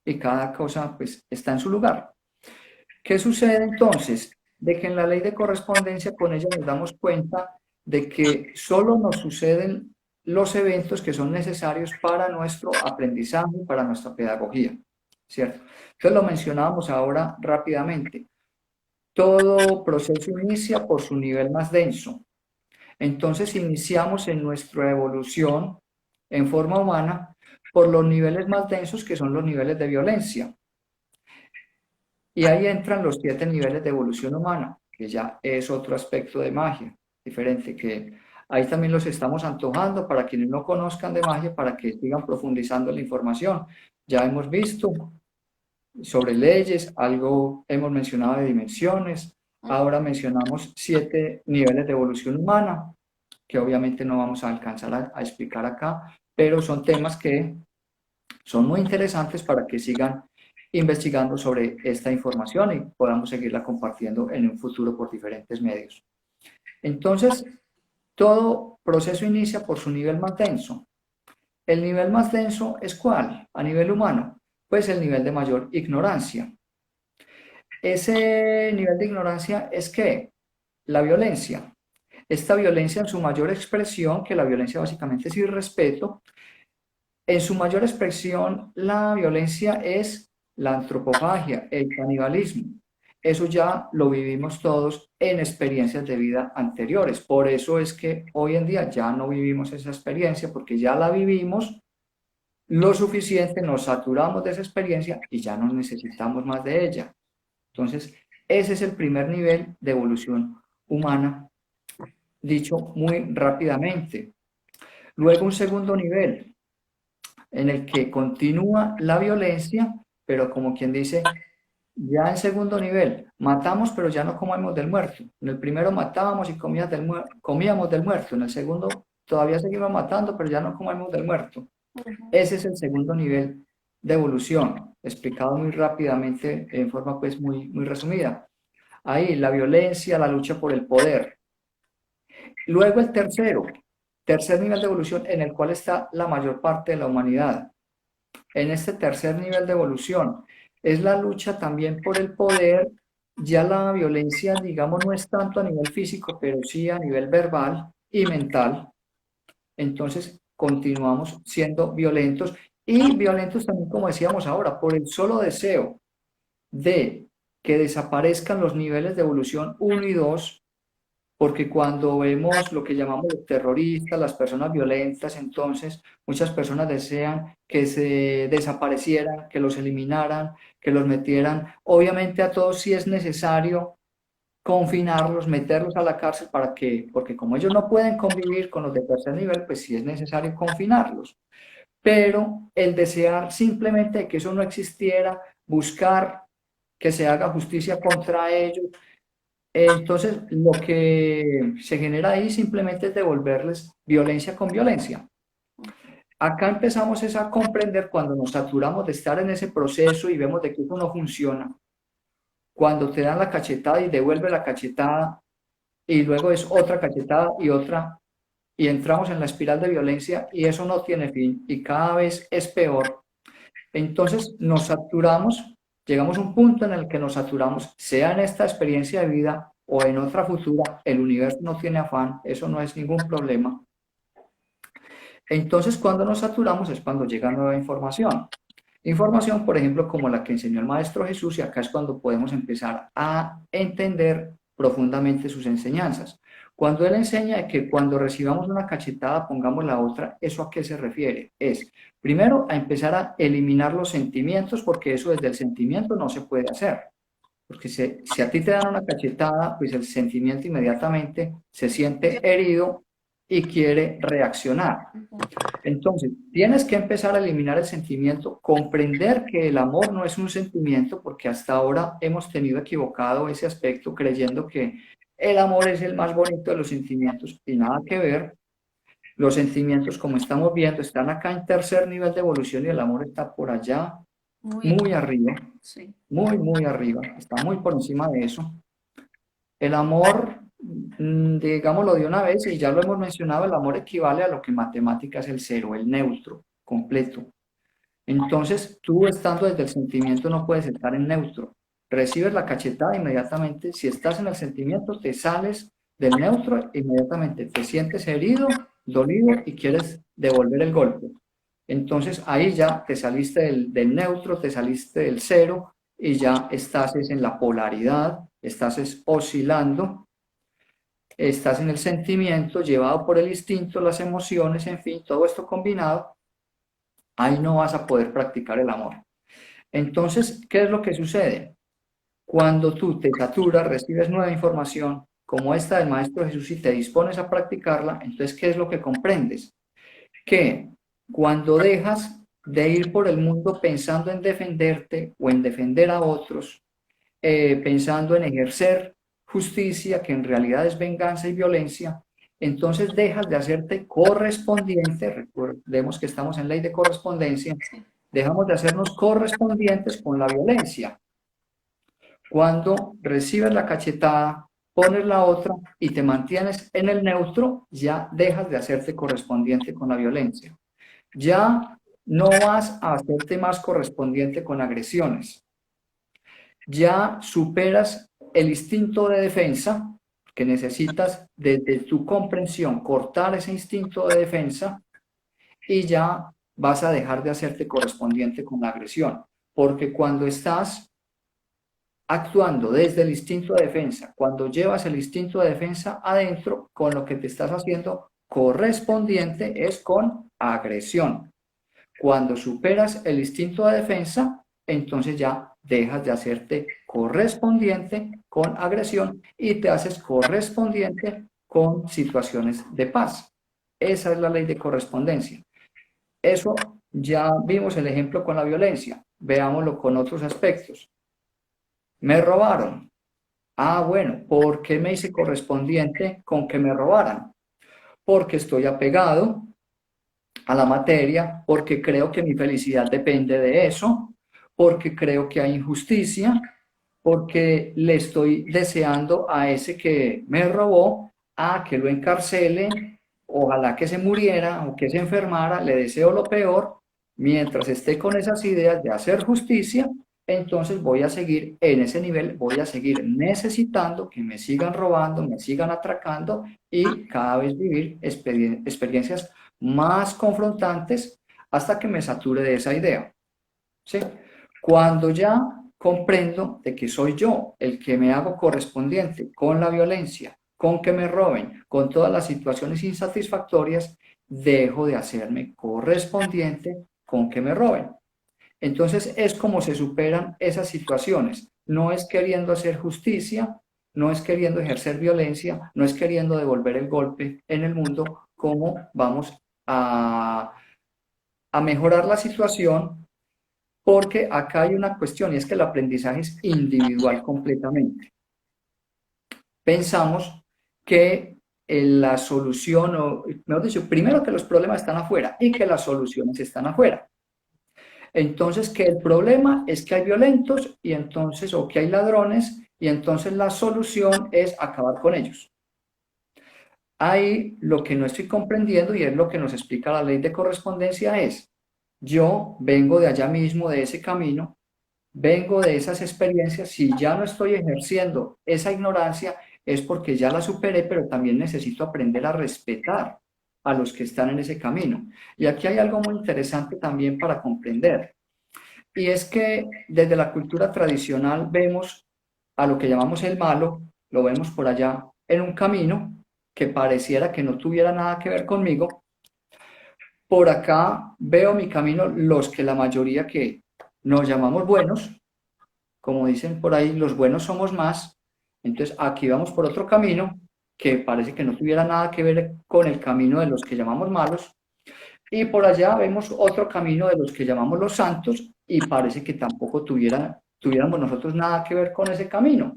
y cada cosa pues está en su lugar. ¿Qué sucede entonces? De que en la ley de correspondencia con ella nos damos cuenta de que solo nos suceden los eventos que son necesarios para nuestro aprendizaje, para nuestra pedagogía, ¿cierto? Entonces lo mencionábamos ahora rápidamente. Todo proceso inicia por su nivel más denso. Entonces iniciamos en nuestra evolución en forma humana por los niveles más densos, que son los niveles de violencia. Y ahí entran los 7 niveles de evolución humana, que ya es otro aspecto de magia, diferente, que ahí también los estamos antojando para quienes no conozcan de magia, para que sigan profundizando la información. Ya hemos visto sobre leyes, algo hemos mencionado de dimensiones, ahora mencionamos 7 niveles de evolución humana, que obviamente no vamos a alcanzar a explicar acá, pero son temas que son muy interesantes para que sigan investigando sobre esta información y podamos seguirla compartiendo en un futuro por diferentes medios. Entonces, todo proceso inicia por su nivel más denso. ¿El nivel más denso es cuál? A nivel humano, pues el nivel de mayor ignorancia. Ese nivel de ignorancia es ¿qué? La violencia. Esta violencia en su mayor expresión, que la violencia básicamente es irrespeto, en su mayor expresión la violencia es la antropofagia, el canibalismo. Eso ya lo vivimos todos en experiencias de vida anteriores. Por eso es que hoy en día ya no vivimos esa experiencia, porque ya la vivimos lo suficiente, nos saturamos de esa experiencia y ya no necesitamos más de ella. Entonces, ese es el primer nivel de evolución humana, dicho muy rápidamente. Luego un segundo nivel, en el que continúa la violencia, pero como quien dice, ya en segundo nivel, matamos, pero ya no comemos del muerto. En el primero matábamos y comíamos del muerto. En el segundo todavía seguimos matando, pero ya no comemos del muerto. Ese es el segundo nivel de evolución, explicado muy rápidamente, en forma pues muy resumida. Ahí, la violencia, la lucha por el poder. Luego el tercer nivel de evolución en el cual está la mayor parte de la humanidad. En este tercer nivel de evolución es la lucha también por el poder. Ya la violencia, digamos, no es tanto a nivel físico, pero sí a nivel verbal y mental. Entonces continuamos siendo violentos, y violentos también, como decíamos ahora, por el solo deseo de que desaparezcan los niveles de evolución 1 y 2, porque cuando vemos lo que llamamos los terroristas, las personas violentas, entonces muchas personas desean que se desaparecieran, que los eliminaran, que los metieran. Obviamente a todos sí es necesario confinarlos, meterlos a la cárcel para que, porque como ellos no pueden convivir con los de tercer nivel, pues sí es necesario confinarlos. Pero el desear simplemente que eso no existiera, buscar que se haga justicia contra ellos, entonces lo que se genera ahí simplemente es devolverles violencia con violencia. Acá empezamos a comprender cuando nos saturamos de estar en ese proceso y vemos de que eso no funciona. Cuando te dan la cachetada y devuelve la cachetada, y luego es otra cachetada y otra, y entramos en la espiral de violencia y eso no tiene fin y cada vez es peor. Entonces nos saturamos, llegamos a un punto en el que nos saturamos, sea en esta experiencia de vida o en otra futura. El universo no tiene afán, eso no es ningún problema. Entonces cuando nos saturamos es cuando llega nueva información. Información, por ejemplo, como la que enseñó el Maestro Jesús, y acá es cuando podemos empezar a entender profundamente sus enseñanzas. Cuando Él enseña que cuando recibamos una cachetada pongamos la otra, ¿eso a qué se refiere? Es, primero, a empezar a eliminar los sentimientos, porque eso desde el sentimiento no se puede hacer. porque si a ti te dan una cachetada, pues el sentimiento inmediatamente se siente herido y quiere reaccionar. Entonces, tienes que empezar a eliminar el sentimiento, comprender que el amor no es un sentimiento, porque hasta ahora hemos tenido equivocado ese aspecto creyendo que el amor es el más bonito de los sentimientos y nada que ver. Los sentimientos, como estamos viendo, están acá en tercer nivel de evolución y el amor está por allá, muy arriba, muy arriba, está muy por encima de eso. El amor, digámoslo de una vez, y ya lo hemos mencionado, el amor equivale a lo que en matemáticas es el cero, el neutro, completo. Entonces, tú estando desde el sentimiento no puedes estar en neutro. Recibes la cachetada inmediatamente. Si estás en el sentimiento, te sales del neutro, inmediatamente te sientes herido, dolido y quieres devolver el golpe. Entonces, ahí ya te saliste del neutro, te saliste del cero y ya estás en la polaridad, estás oscilando, estás en el sentimiento, llevado por el instinto, las emociones, en fin, todo esto combinado. Ahí no vas a poder practicar el amor. Entonces, ¿qué es lo que sucede? Cuando tú te saturas, recibes nueva información, como esta del Maestro Jesús, y te dispones a practicarla, entonces, ¿qué es lo que comprendes? Que cuando dejas de ir por el mundo pensando en defenderte o en defender a otros, pensando en ejercer justicia, que en realidad es venganza y violencia, entonces dejas de hacerte correspondiente, recordemos que estamos en ley de correspondencia, dejamos de hacernos correspondientes con la violencia. Cuando recibes la cachetada, pones la otra y te mantienes en el neutro, ya dejas de hacerte correspondiente con la violencia. Ya no vas a hacerte más correspondiente con agresiones. Ya superas el instinto de defensa, que necesitas desde tu comprensión cortar ese instinto de defensa y ya vas a dejar de hacerte correspondiente con la agresión. Porque cuando estás actuando desde el instinto de defensa, cuando llevas el instinto de defensa adentro, con lo que te estás haciendo correspondiente es con agresión. Cuando superas el instinto de defensa, entonces ya dejas de hacerte correspondiente con agresión y te haces correspondiente con situaciones de paz. Esa es la ley de correspondencia. Eso ya vimos el ejemplo con la violencia. Veámoslo con otros aspectos. Me robaron. Ah, bueno, ¿por qué me hice correspondiente con que me robaran? Porque estoy apegado a la materia, porque creo que mi felicidad depende de eso, porque creo que hay injusticia, porque le estoy deseando a ese que me robó a que lo encarcelen, ojalá que se muriera o que se enfermara, le deseo lo peor, mientras esté con esas ideas de hacer justicia, entonces voy a seguir en ese nivel, voy a seguir necesitando que me sigan robando, me sigan atracando y cada vez vivir experiencias más confrontantes hasta que me sature de esa idea. ¿Sí? Cuando ya comprendo de que soy yo el que me hago correspondiente con la violencia, con que me roben, con todas las situaciones insatisfactorias, dejo de hacerme correspondiente con que me roben. Entonces es como se superan esas situaciones. No es queriendo hacer justicia, no es queriendo ejercer violencia, no es queriendo devolver el golpe en el mundo, como vamos a mejorar la situación, porque acá hay una cuestión y es que el aprendizaje es individual completamente. Pensamos que la solución, o mejor dicho, primero que los problemas están afuera y que las soluciones están afuera. Entonces, que el problema es que hay violentos y entonces, o que hay ladrones, y entonces la solución es acabar con ellos. Ahí lo que no estoy comprendiendo, y es lo que nos explica la ley de correspondencia, es: yo vengo de allá mismo, de ese camino, vengo de esas experiencias, si ya no estoy ejerciendo esa ignorancia, es porque ya la superé, pero también necesito aprender a respetar a los que están en ese camino. Y aquí hay algo muy interesante también para comprender, y es que desde la cultura tradicional vemos a lo que llamamos el malo, lo vemos por allá en un camino que pareciera que no tuviera nada que ver conmigo. Por acá veo mi camino los que la mayoría que nos llamamos buenos, como dicen por ahí, los buenos somos más. Entonces aquí vamos por otro camino que parece que no tuviera nada que ver con el camino de los que llamamos malos. Y por allá vemos otro camino de los que llamamos los santos y parece que tampoco tuviéramos nosotros nada que ver con ese camino.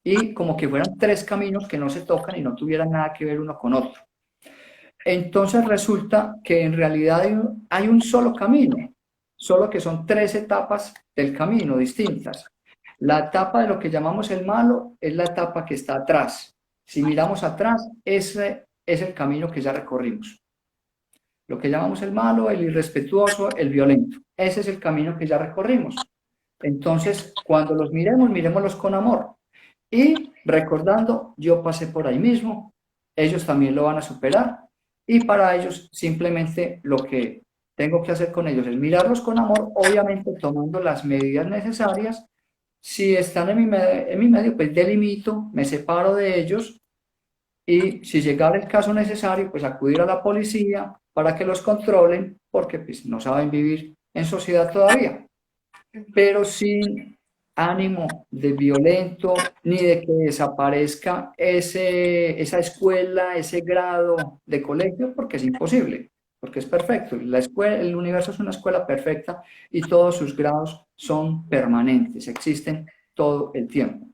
Y como que fueran tres caminos que no se tocan y no tuvieran nada que ver uno con otro. Entonces resulta que en realidad hay un solo camino, solo que son tres etapas del camino distintas. La etapa de lo que llamamos el malo es la etapa que está atrás. Si miramos atrás, ese es el camino que ya recorrimos. Lo que llamamos el malo, el irrespetuoso, el violento. Ese es el camino que ya recorrimos. Entonces, cuando los miremos, miremoslos con amor. Y recordando, yo pasé por ahí mismo, ellos también lo van a superar. Y para ellos, simplemente lo que tengo que hacer con ellos es mirarlos con amor, obviamente tomando las medidas necesarias. Si están en mi medio, pues delimito, me separo de ellos y si llegara el caso necesario, pues acudir a la policía para que los controlen, porque pues, no saben vivir en sociedad todavía. Pero sin ánimo de violento, ni de que desaparezca esa escuela, ese grado de colegio, porque es imposible, porque es perfecto. La escuela, el universo es una escuela perfecta y todos sus grados son permanentes, existen todo el tiempo.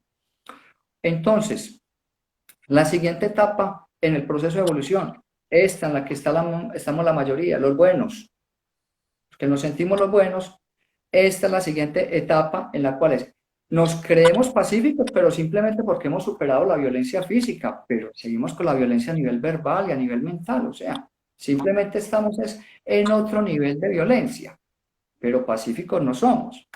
Entonces, la siguiente etapa en el proceso de evolución, esta en la que estamos la mayoría, los buenos, que nos sentimos los buenos, esta es la siguiente etapa en la cual nos creemos pacíficos, pero simplemente porque hemos superado la violencia física, pero seguimos con la violencia a nivel verbal y a nivel mental, o sea, simplemente estamos en otro nivel de violencia, pero pacíficos no somos.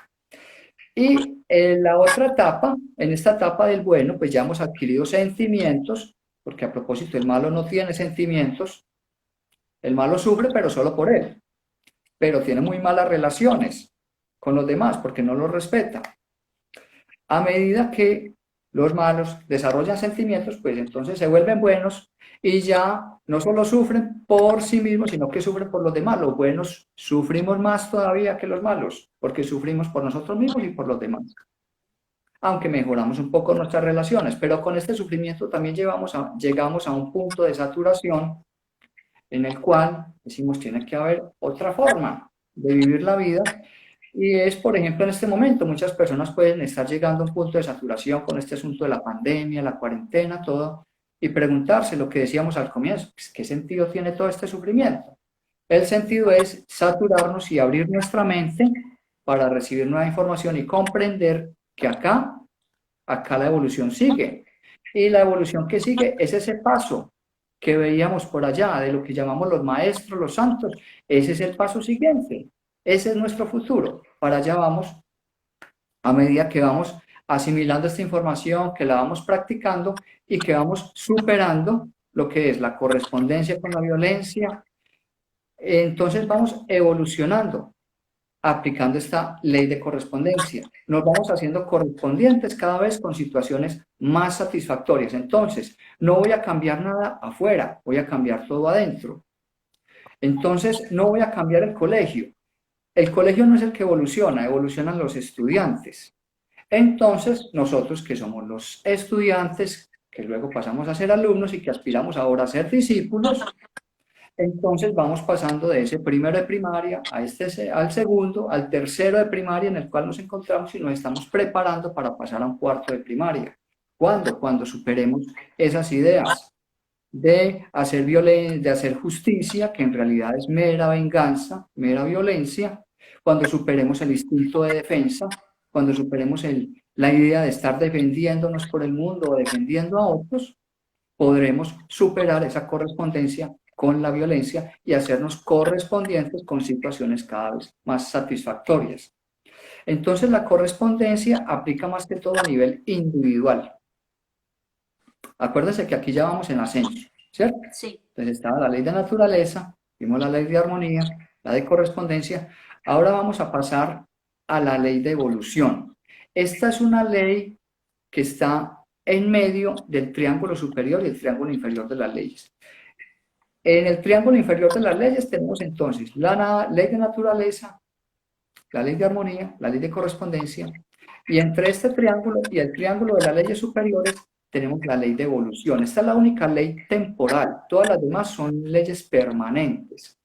Y en la otra etapa, en esta etapa del bueno, pues ya hemos adquirido sentimientos, porque a propósito el malo no tiene sentimientos, el malo sufre pero solo por él, pero tiene muy malas relaciones con los demás porque no los respeta. A medida que los malos desarrollan sentimientos, pues entonces se vuelven buenos y ya no solo sufren por sí mismos, sino que sufren por los demás. Los buenos sufrimos más todavía que los malos, porque sufrimos por nosotros mismos y por los demás. Aunque mejoramos un poco nuestras relaciones, pero con este sufrimiento también llegamos a un punto de saturación en el cual decimos tiene que haber otra forma de vivir la vida. Y es, por ejemplo, en este momento, muchas personas pueden estar llegando a un punto de saturación con este asunto de la pandemia, la cuarentena, todo, y preguntarse lo que decíamos al comienzo, ¿qué sentido tiene todo este sufrimiento? El sentido es saturarnos y abrir nuestra mente para recibir nueva información y comprender que acá la evolución sigue. Y la evolución que sigue es ese paso que veíamos por allá, de lo que llamamos los maestros, los santos. Ese es el paso siguiente. Ese es nuestro futuro. Para allá vamos a medida que vamos asimilando esta información, que la vamos practicando y que vamos superando lo que es la correspondencia con la violencia. Entonces vamos evolucionando, aplicando esta ley de correspondencia. Nos vamos haciendo correspondientes cada vez con situaciones más satisfactorias. Entonces, no voy a cambiar nada afuera, voy a cambiar todo adentro. Entonces, no voy a cambiar el colegio. El colegio no es el que evoluciona, evolucionan los estudiantes. Entonces, nosotros que somos los estudiantes, que luego pasamos a ser alumnos y que aspiramos ahora a ser discípulos, entonces vamos pasando de ese primero de primaria al segundo, al tercero de primaria en el cual nos encontramos y nos estamos preparando para pasar a un cuarto de primaria. ¿Cuándo? Cuando superemos esas ideas de hacer violencia, de hacer justicia, que en realidad es mera venganza, mera violencia, cuando superemos el instinto de defensa, cuando superemos la idea de estar defendiéndonos por el mundo o defendiendo a otros, podremos superar esa correspondencia con la violencia y hacernos correspondientes con situaciones cada vez más satisfactorias. Entonces la correspondencia aplica más que todo a nivel individual. Acuérdense que aquí ya vamos en ascenso, ¿cierto? Sí. Entonces estaba la ley de naturaleza, vimos la ley de armonía, la de correspondencia. Ahora vamos a pasar a la ley de evolución. Esta es una ley que está en medio del triángulo superior y el triángulo inferior de las leyes. En el triángulo inferior de las leyes tenemos entonces la ley de naturaleza, la ley de armonía, la ley de correspondencia, y entre este triángulo y el triángulo de las leyes superiores tenemos la ley de evolución. Esta es la única ley temporal, todas las demás son leyes permanentes.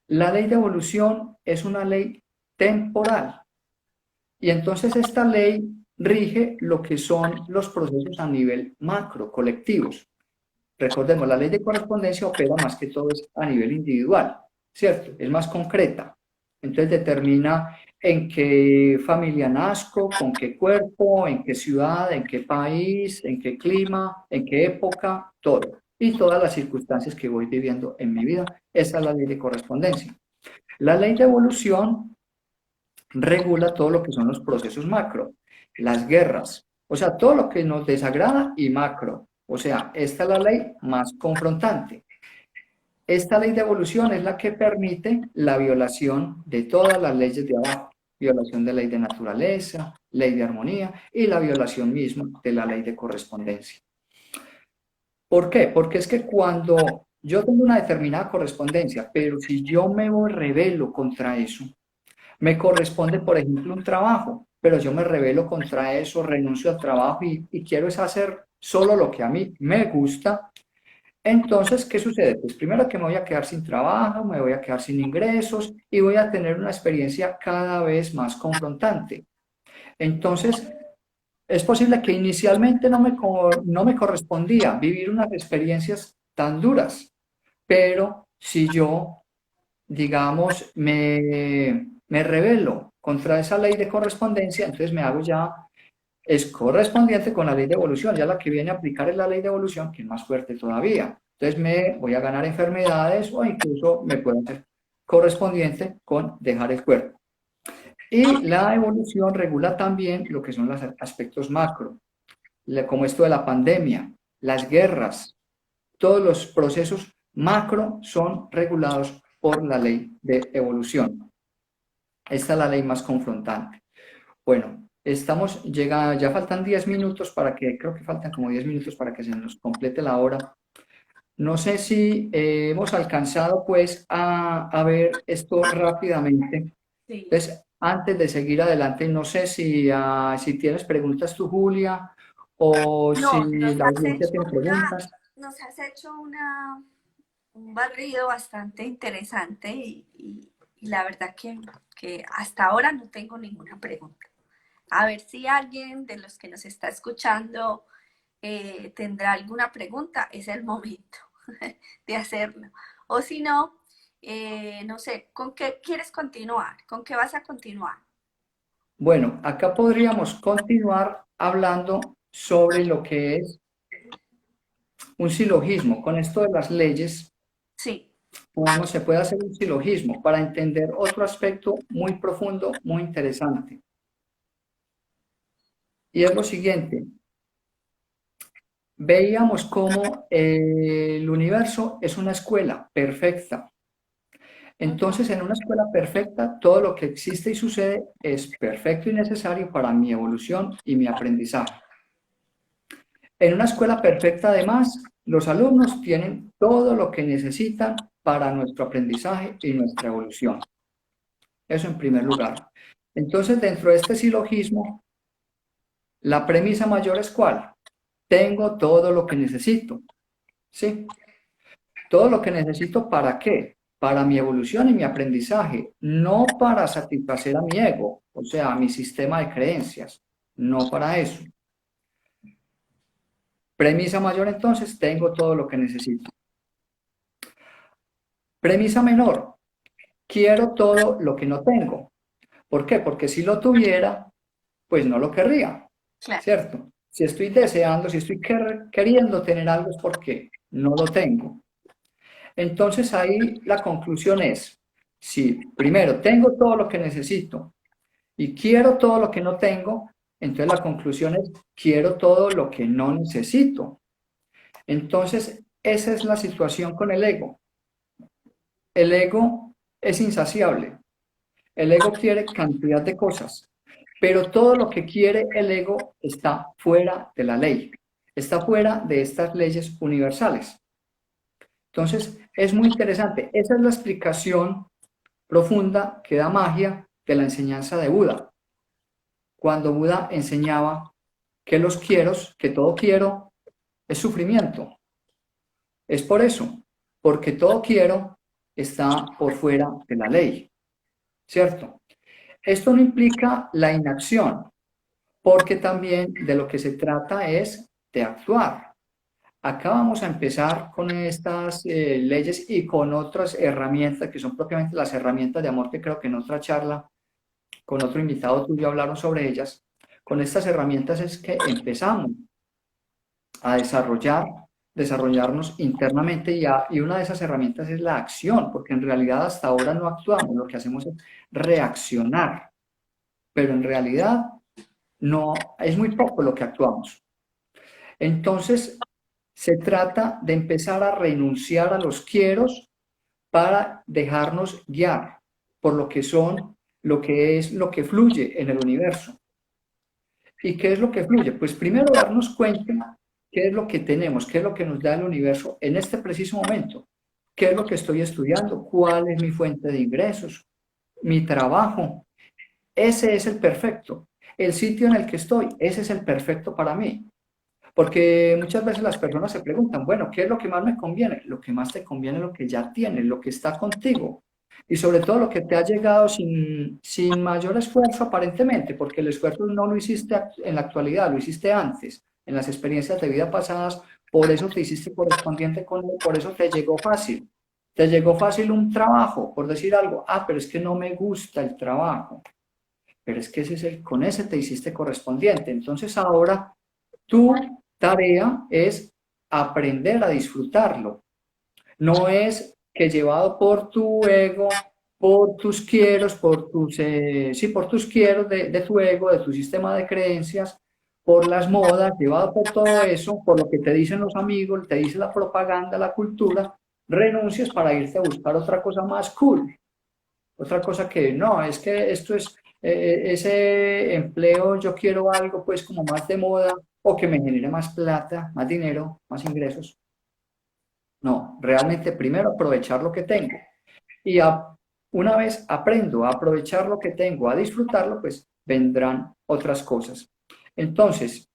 La ley de evolución es una ley temporal, y entonces esta ley rige lo que son los procesos a nivel macro, colectivos. Recordemos, la ley de correspondencia opera más que todo a nivel individual, ¿cierto? Es más concreta. Entonces determina en qué familia nazco, con qué cuerpo, en qué ciudad, en qué país, en qué clima, en qué época, todo. Y todas las circunstancias que voy viviendo en mi vida. Esa es la ley de correspondencia. La ley de evolución regula todo lo que son los procesos macro, las guerras, o sea, todo lo que nos desagrada y macro. O sea, esta es la ley más confrontante. Esta ley de evolución es la que permite la violación de todas las leyes de abajo, violación de ley de naturaleza, ley de armonía y la violación misma de la ley de correspondencia. ¿Por qué? Porque es que cuando yo tengo una determinada correspondencia, pero si yo me rebelo contra eso, me corresponde, por ejemplo, un trabajo, pero yo me rebelo contra eso, renuncio al trabajo y quiero es hacer solo lo que a mí me gusta. Entonces, ¿qué sucede? Pues primero que me voy a quedar sin trabajo, me voy a quedar sin ingresos y voy a tener una experiencia cada vez más confrontante. Entonces, es posible que inicialmente no me correspondía vivir unas experiencias tan duras, pero si yo, digamos, me rebelo contra esa ley de correspondencia, entonces me hago ya, es correspondiente con la ley de evolución, ya la que viene a aplicar es la ley de evolución, que es más fuerte todavía. Entonces me voy a ganar enfermedades o incluso me puedo hacer correspondiente con dejar el cuerpo. Y la evolución regula también lo que son los aspectos macro, como esto de la pandemia, las guerras, todos los procesos macro son regulados por la ley de evolución. Esta es la ley más confrontante. Bueno, estamos llegando, ya faltan 10 minutos para que, creo que faltan como 10 minutos para que se nos complete la hora. No sé si hemos alcanzado pues a ver esto rápidamente. Sí. Entonces, antes de seguir adelante, no sé si tienes preguntas tú, Julia, o No, si la audiencia tiene preguntas. nos has hecho un barrido bastante interesante y la verdad que hasta ahora no tengo ninguna pregunta. A ver si alguien de los que nos está escuchando tendrá alguna pregunta, es el momento de hacerlo. O si no, no sé, ¿con qué quieres continuar? ¿Con qué vas a continuar? Bueno, acá podríamos continuar hablando sobre lo que es un silogismo. Con esto de las leyes, Sí. se puede hacer un silogismo para entender otro aspecto muy profundo, muy interesante. Y es lo siguiente. Veíamos cómo el universo es una escuela perfecta. Entonces, en una escuela perfecta, todo lo que existe y sucede es perfecto y necesario para mi evolución y mi aprendizaje. En una escuela perfecta, además, los alumnos tienen todo lo que necesitan para nuestro aprendizaje y nuestra evolución. Eso en primer lugar. Entonces, dentro de este silogismo, la premisa mayor es ¿cuál? Tengo todo lo que necesito. ¿Sí? Todo lo que necesito, ¿para qué? Para mi evolución y mi aprendizaje, no para satisfacer a mi ego, o sea, a mi sistema de creencias, no para eso. Premisa mayor, entonces, tengo todo lo que necesito. Premisa menor, quiero todo lo que no tengo. ¿Por qué? Porque si lo tuviera, pues no lo querría, Claro. ¿cierto? Si estoy deseando, si estoy queriendo tener algo es porque no lo tengo. Entonces ahí la conclusión es, si primero tengo todo lo que necesito y quiero todo lo que no tengo, entonces la conclusión es, quiero todo lo que no necesito. Entonces, esa es la situación con el ego. El ego es insaciable. El ego quiere cantidad de cosas, pero todo lo que quiere el ego está fuera de la ley, está fuera de estas leyes universales. Entonces, es muy interesante. Esa es la explicación profunda que da magia de la enseñanza de Buda, cuando Buda enseñaba que los quieros, que todo quiero, es sufrimiento. Es por eso, porque todo quiero está por fuera de la ley, ¿cierto? Esto no implica la inacción, porque también de lo que se trata es de actuar. Acá vamos a empezar con estas leyes y con otras herramientas que son propiamente las herramientas de amor, que creo que en otra charla con otro invitado tuyo hablaron sobre ellas. Con estas herramientas es que empezamos a desarrollarnos internamente y una de esas herramientas es la acción, porque en realidad hasta ahora no actuamos, lo que hacemos es reaccionar, pero en realidad no, es muy poco lo que actuamos. Entonces, se trata de empezar a renunciar a los quieros para dejarnos guiar por lo que son, lo que es, lo que fluye en el universo. ¿Y qué es lo que fluye? Pues primero darnos cuenta qué es lo que tenemos, qué es lo que nos da el universo en este preciso momento, qué es lo que estoy estudiando, cuál es mi fuente de ingresos, mi trabajo. Ese es el perfecto. El sitio en el que estoy, ese es el perfecto para mí. Porque muchas veces las personas se preguntan, bueno, ¿qué es lo que más me conviene? Lo que más te conviene es lo que ya tienes, lo que está contigo. Y sobre todo lo que te ha llegado sin mayor esfuerzo aparentemente, porque el esfuerzo no lo hiciste en la actualidad, lo hiciste antes, en las experiencias de vida pasadas, por eso te hiciste correspondiente con él, por eso te llegó fácil. Te llegó fácil un trabajo, por decir algo, pero es que no me gusta el trabajo, pero es que con ese te hiciste correspondiente. Entonces ahora tu tarea es aprender a disfrutarlo. No es que llevado por tu ego, por tus quieros, por tus quieros de tu ego, de tu sistema de creencias, por las modas, llevado por todo eso, por lo que te dicen los amigos, te dice la propaganda, la cultura, renuncias para irte a buscar otra cosa más cool. Otra cosa que no, es que esto es, ese empleo, yo quiero algo pues como más de moda o que me genere más plata, más dinero, más ingresos. No, realmente primero aprovechar lo que tengo. Y una vez aprendo a aprovechar lo que tengo, a disfrutarlo, pues vendrán otras cosas. Entonces,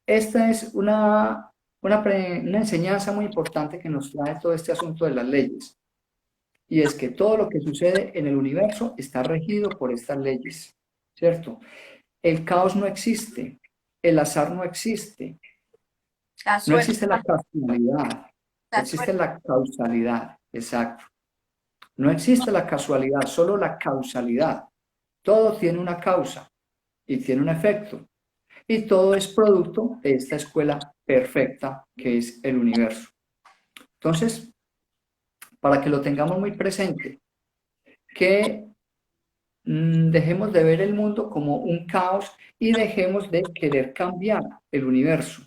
esta es una enseñanza muy importante que nos trae todo este asunto de las leyes. Y es que todo lo que sucede en el universo está regido por estas leyes, ¿cierto? El caos no existe, el azar no existe, La no suerte, existe la casualidad, la existe suerte. la causalidad, exacto. No existe la casualidad, solo la causalidad. Todo tiene una causa y tiene un efecto. Y todo es producto de esta escuela perfecta que es el universo. Entonces, para que lo tengamos muy presente, que dejemos de ver el mundo como un caos y dejemos de querer cambiar el universo.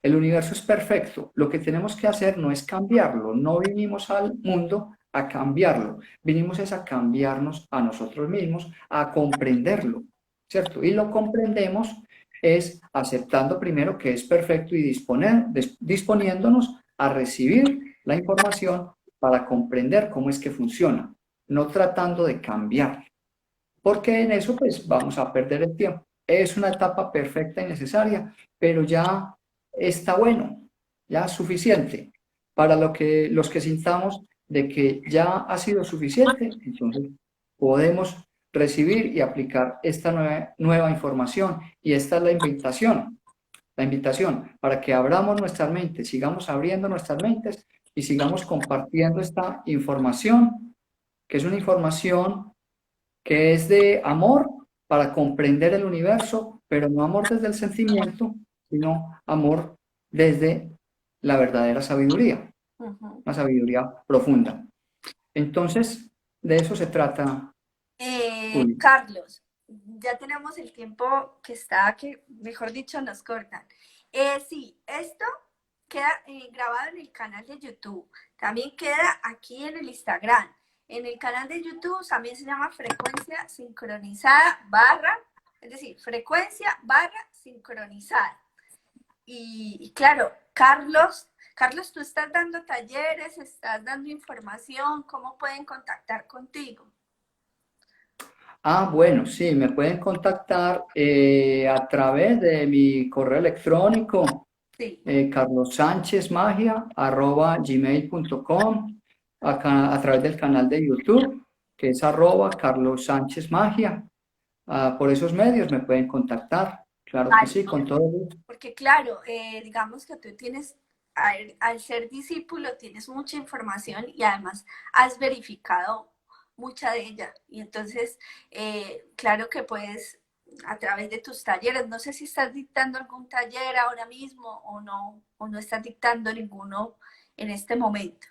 El universo es perfecto. Lo que tenemos que hacer no es cambiarlo. No vinimos al mundo a cambiarlo. Vinimos es a cambiarnos a nosotros mismos, a comprenderlo, ¿cierto? Y lo comprendemos es aceptando primero que es perfecto y disponiéndonos a recibir la información para comprender cómo es que funciona, no tratando de cambiar, porque en eso pues vamos a perder el tiempo. Es una etapa perfecta y necesaria, pero ya está bueno, ya suficiente para los que sintamos de que ya ha sido suficiente, entonces podemos recibir y aplicar esta nueva información y esta es la invitación para que abramos nuestras mentes, sigamos abriendo nuestras mentes y sigamos compartiendo esta información, que es una información que es de amor para comprender el universo, pero no amor desde el sentimiento, sino amor desde la verdadera sabiduría, Ujú. una sabiduría profunda. Entonces, de eso se trata, Juli. Carlos, ya tenemos el tiempo que está, que mejor dicho nos cortan. Sí, esto queda grabado en el canal de YouTube, también queda aquí en el Instagram. En el canal de YouTube también se llama frecuencia sincronizada barra, es decir, frecuencia barra sincronizada. Y claro, Carlos, tú estás dando talleres, estás dando información, ¿cómo pueden contactar contigo? Bueno, sí, me pueden contactar a través de mi correo electrónico, Sí. carlosanchezmagia@gmail.com, acá a través del canal de YouTube, que es @carlosanchezmagia. Por esos medios me pueden contactar. Claro que Vale, sí, con todo gusto. porque claro, digamos que tú tienes, al ser discípulo, tienes mucha información y además has verificado mucha de ella. Y entonces, claro que puedes, a través de tus talleres, no sé si estás dictando algún taller ahora mismo o no estás dictando ninguno en este momento.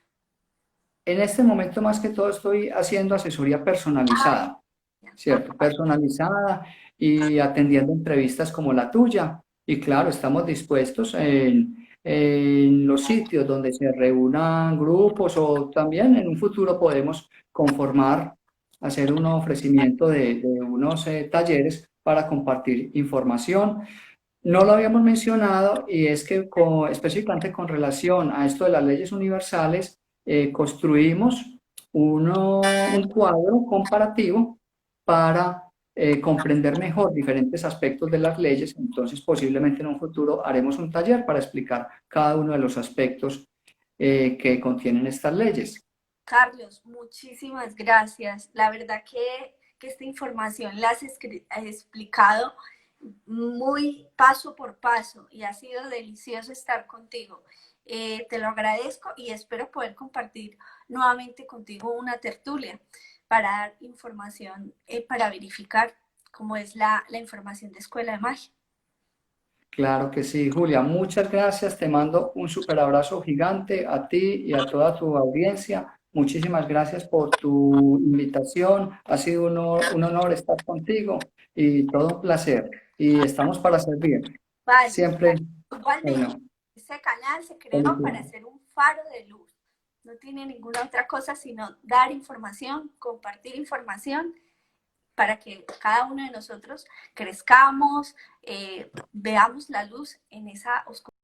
En este momento, más que todo, estoy haciendo asesoría Ah, personalizada. ya. ¿Cierto? Personalizada y atendiendo entrevistas como la tuya. Y claro, estamos dispuestos en los sitios donde se reúnan grupos o también en un futuro podemos conformar, hacer un ofrecimiento de unos talleres para compartir información. No lo habíamos mencionado y es que específicamente con relación a esto de las leyes universales, construimos un cuadro comparativo para comprender mejor diferentes aspectos de las leyes. Entonces, posiblemente en un futuro haremos un taller para explicar cada uno de los aspectos que contienen estas leyes. Carlos, muchísimas gracias. La verdad que esta información la has explicado muy paso por paso y ha sido delicioso estar contigo. Te lo agradezco y espero poder compartir nuevamente contigo una tertulia para dar información, para verificar cómo es la información de Escuela de Magia. Claro que sí, Julia. Muchas gracias. Te mando un super abrazo gigante a ti y a toda tu audiencia. Muchísimas gracias por tu invitación. Ha sido un honor estar contigo y todo un placer. Y estamos para servir. Vale, Siempre, igualmente, bueno, este canal se creó para felicidades. ser un faro de luz. No tiene ninguna otra cosa sino dar información, compartir información para que cada uno de nosotros crezcamos, veamos la luz en esa oscuridad.